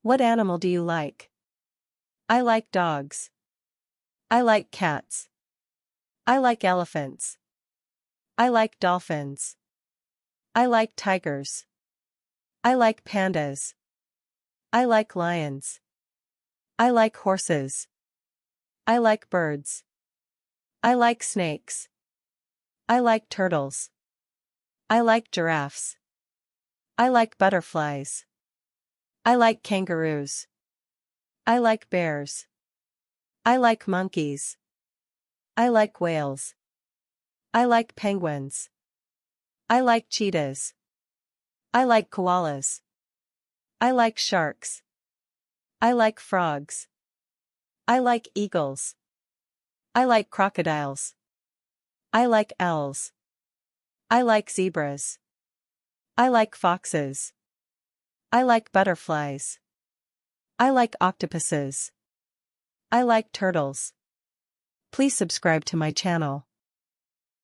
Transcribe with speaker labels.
Speaker 1: What animal do you like? I like dogs. I like cats. I like elephants. I like dolphins. I like tigers. I like pandas. I like lions. I like horses. I like birds. I like snakes. I like turtles. I like giraffes. I like butterflies. I like kangaroos. I like bears. I like monkeys. I like whales. I like penguins. I like cheetahs. I like koalas. I like sharks. I like frogs. I like eagles. I like crocodiles. I like owls. I like zebras. I like foxes. I like butterflies. I like octopuses. I like turtles. Please subscribe to my channel.